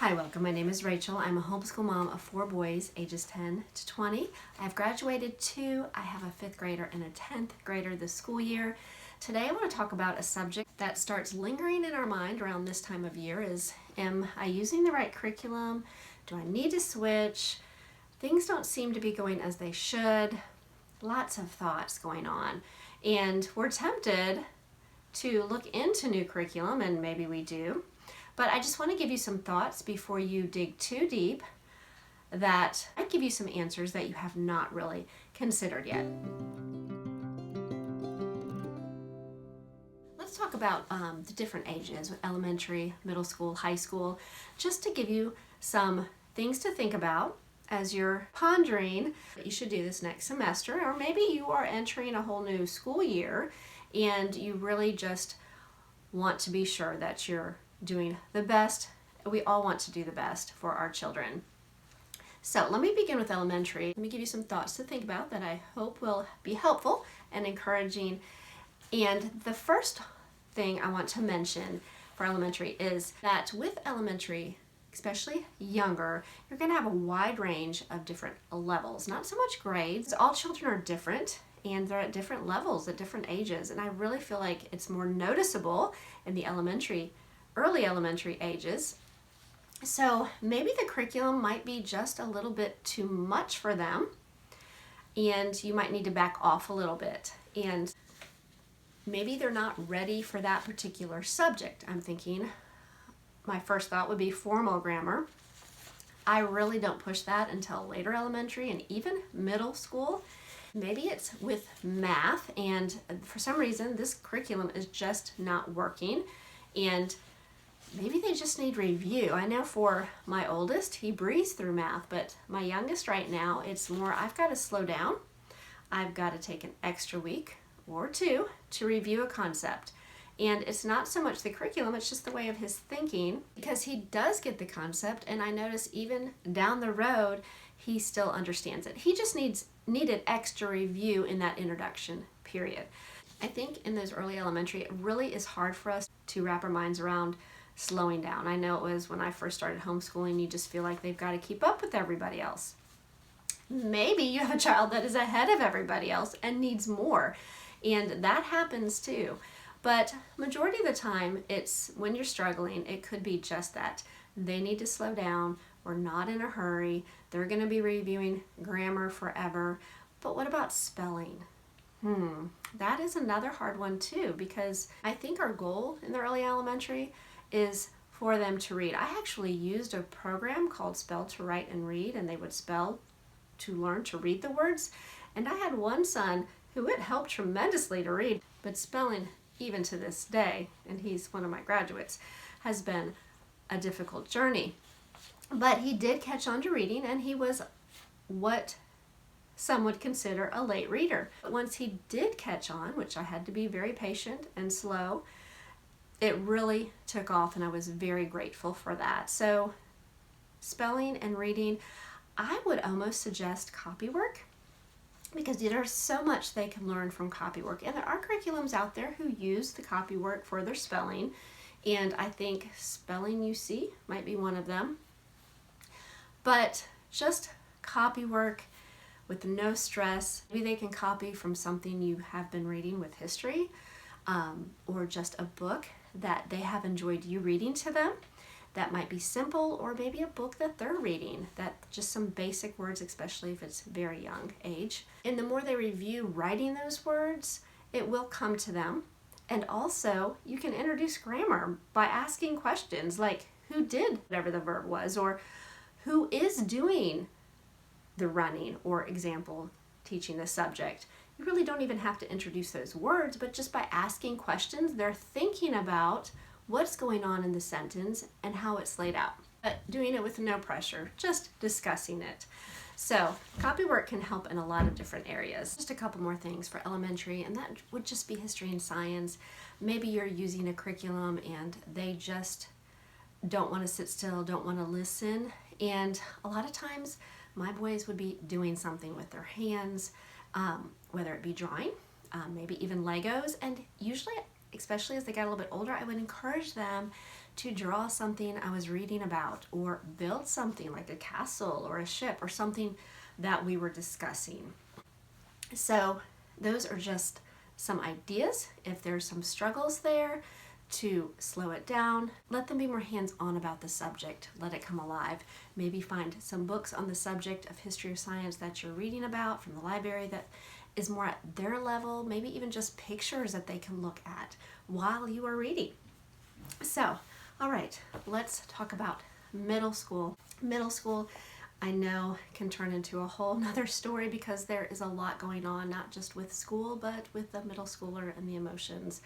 Hi, welcome. My name is Rachel. I'm a homeschool mom of 4 boys, ages 10 to 20. I've graduated 2. I have a 5th grader and a 10th grader this school year. Today I want to talk about a subject that starts lingering in our mind around this time of year is, am I using the right curriculum? Do I need to switch? Things don't seem to be going as they should. Lots of thoughts going on. And we're tempted to look into new curriculum, and maybe we do. But I just want to give you some thoughts before you dig too deep that might give you some answers that you have not really considered yet. Let's talk about the different ages, elementary, middle school, high school, just to give you some things to think about as you're pondering that you should do this next semester, or maybe you are entering a whole new school year and you really just want to be sure that you're doing the best. We all want to do the best for our children. So let me begin with elementary. Let me give you some thoughts to think about that I hope will be helpful and encouraging. And the first thing I want to mention for elementary is that with elementary, especially younger, you're going to have a wide range of different levels, not so much grades. All children are different and they're at different levels at different ages. And I really feel like it's more noticeable in the early elementary ages. So maybe the curriculum might be just a little bit too much for them, and you might need to back off a little bit. And maybe they're not ready for that particular subject. I'm thinking my first thought would be formal grammar. I really don't push that until later elementary and even middle school. Maybe it's with math, and for some reason this curriculum is just not working, and maybe they just need review. I know for my oldest, he breezed through math, but my youngest right now, it's more I've got to slow down. I've got to take an extra week or 2 to review a concept. And it's not so much the curriculum, it's just the way of his thinking, because he does get the concept, and I notice even down the road, he still understands it. He just needed extra review in that introduction period. I think in those early elementary, it really is hard for us to wrap our minds around slowing down. I know it was when I first started homeschooling, you just feel like they've got to keep up with everybody else. Maybe you have a child that is ahead of everybody else and needs more, and that happens too. But majority of the time, it's when you're struggling, it could be just that. They need to slow down. We're not in a hurry. They're going to be reviewing grammar forever. But what about spelling? That is another hard one too, because I think our goal in the early elementary is for them to read. I actually used a program called Spell to Write and Read, and they would spell to learn to read the words. And I had one son who it helped tremendously to read, but spelling, even to this day, and he's one of my graduates, has been a difficult journey. But he did catch on to reading, and he was what some would consider a late reader. But once he did catch on, which I had to be very patient and slow, it really took off, and I was very grateful for that. So spelling and reading, I would almost suggest copywork, because there's so much they can learn from copywork. And there are curriculums out there who use the copywork for their spelling, and I think Spelling UC might be one of them. But just copywork with no stress. Maybe they can copy from something you have been reading with history, or just a book that they have enjoyed you reading to them. That might be simple, or maybe a book that they're reading, that just some basic words, especially if it's very young age. And the more they review writing those words, it will come to them. And also, you can introduce grammar by asking questions like, who did whatever the verb was, or who is doing the running, or example, teaching the subject. You really don't even have to introduce those words, but just by asking questions, they're thinking about what's going on in the sentence and how it's laid out. But doing it with no pressure, just discussing it. So copywork can help in a lot of different areas. Just a couple more things for elementary, and that would just be history and science. Maybe you're using a curriculum and they just don't want to sit still, don't want to listen. And a lot of times my boys would be doing something with their hands, whether it be drawing, maybe even Legos. And usually, especially as they get a little bit older, I would encourage them to draw something I was reading about, or build something like a castle or a ship or something that we were discussing. So those are just some ideas. If there's some struggles there, to slow it down, let them be more hands-on about the subject, let it come alive. Maybe find some books on the subject of history or science that you're reading about from the library that is more at their level, maybe even just pictures that they can look at while you are reading. So, all right, let's talk about middle school. Middle school, I know, can turn into a whole nother story because there is a lot going on, not just with school, but with the middle schooler and the emotions,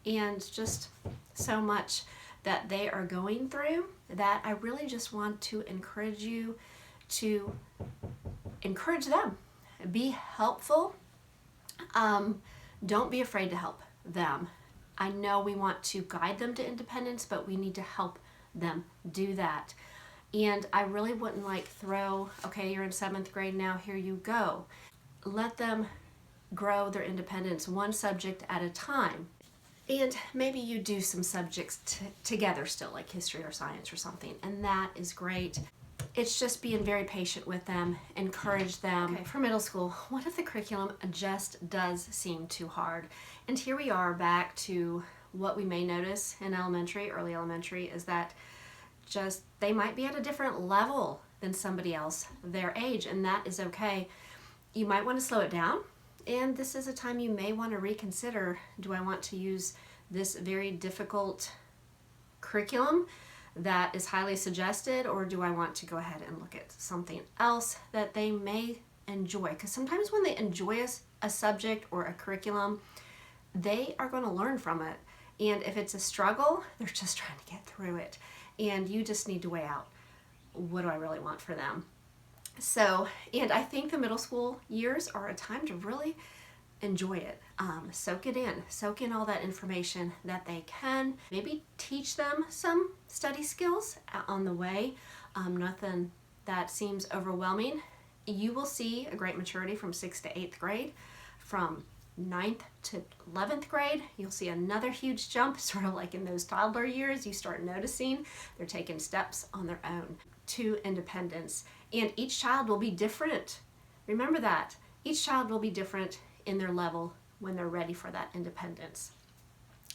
and just so much that they are going through that I really just want to encourage you to encourage them. Be helpful. Don't be afraid to help them. I know we want to guide them to independence, but we need to help them do that. And I really wouldn't throw, okay, you're in 7th grade now, here you go. Let them grow their independence one subject at a time. And maybe you do some subjects together still, like history or science or something, and that is great. It's just being very patient with them, encourage them. Okay, for middle school, what if the curriculum just does seem too hard? And here we are back to what we may notice in elementary, early elementary, is that just they might be at a different level than somebody else their age, and that is okay. You might want to slow it down, and this is a time you may want to reconsider, do I want to use this very difficult curriculum that is highly suggested, or do I want to go ahead and look at something else that they may enjoy? Because sometimes when they enjoy a subject or a curriculum, they are going to learn from it. And if it's a struggle, they're just trying to get through it. And you just need to weigh out, what do I really want for them? So, and I think the middle school years are a time to really enjoy it. Soak it in. Soak in all that information that they can. Maybe teach them some study skills on the way. Nothing that seems overwhelming. You will see a great maturity from 6th to 8th grade. From 9th to 11th grade, you'll see another huge jump, sort of like in those toddler years. You start noticing they're taking steps on their own to independence. And each child will be different. Remember that. Each child will be different in their level when they're ready for that independence.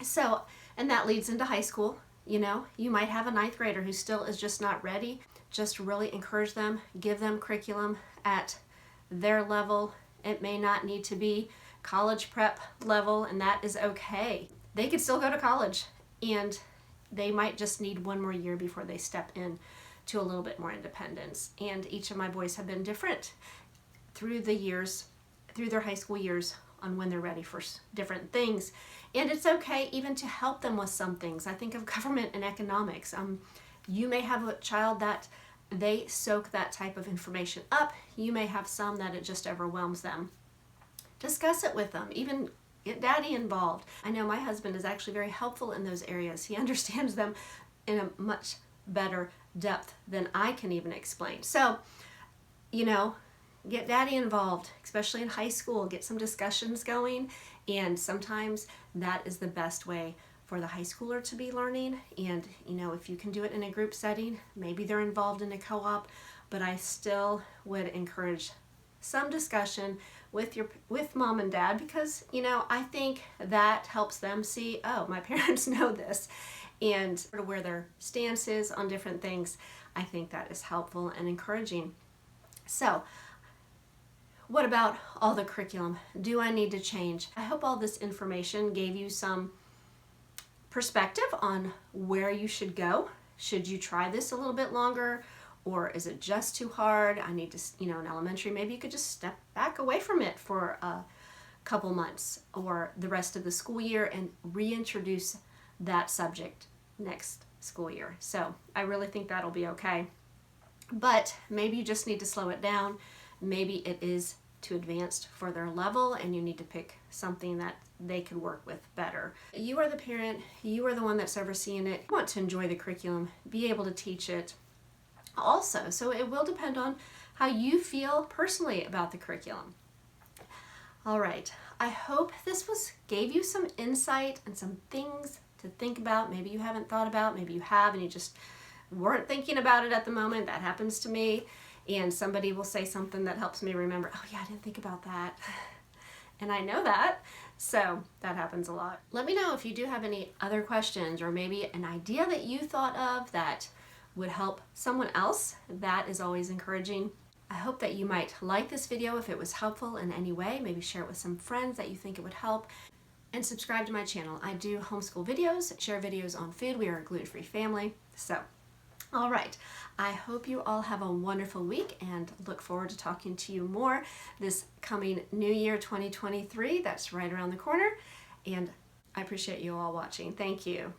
So, and that leads into high school. You know, you might have a 9th grader who still is just not ready. Just really encourage them, give them curriculum at their level. It may not need to be college prep level, and that is okay. They could still go to college, and they might just need one more year before they step in to a little bit more independence. And each of my boys have been different through the years, through their high school years, on when they're ready for different things. And it's okay even to help them with some things. I think of government and economics. You may have a child that they soak that type of information up. You may have some that it just overwhelms them. Discuss it with them. Even get daddy involved. I know my husband is actually very helpful in those areas. He understands them in a much better depth than I can even explain. So, you know, get daddy involved, especially in high school. Get some discussions going, and sometimes that is the best way for the high schooler to be learning. And, you know, if you can do it in a group setting, maybe they're involved in a co-op, but I still would encourage some discussion with mom and dad, because, you know, I think that helps them see, oh, my parents know this, and where their stance is on different things. I think that is helpful and encouraging. So, what about all the curriculum? Do I need to change? I hope all this information gave you some perspective on where you should go. Should you try this a little bit longer? Or is it just too hard? I need to, you know, in elementary, maybe you could just step back away from it for a couple months or the rest of the school year and reintroduce that subject next school year. So I really think that'll be okay. But maybe you just need to slow it down. Maybe it is too advanced for their level and you need to pick something that they can work with better. You are the parent. You are the one that's overseeing it. You want to enjoy the curriculum, be able to teach it also. So it will depend on how you feel personally about the curriculum. All right. I hope this gave you some insight and some things to think about. Maybe you haven't thought about, maybe you have and you just weren't thinking about it at the moment. That happens to me. And somebody will say something that helps me remember, oh yeah, I didn't think about that. And I know that, so that happens a lot. Let me know if you do have any other questions or maybe an idea that you thought of that would help someone else. That is always encouraging. I hope that you might like this video if it was helpful in any way. Maybe share it with some friends that you think it would help. And subscribe to my channel. I do homeschool videos, share videos on food. We are a gluten-free family. So, all right. I hope you all have a wonderful week and look forward to talking to you more this coming New Year 2023. That's right around the corner. And I appreciate you all watching. Thank you.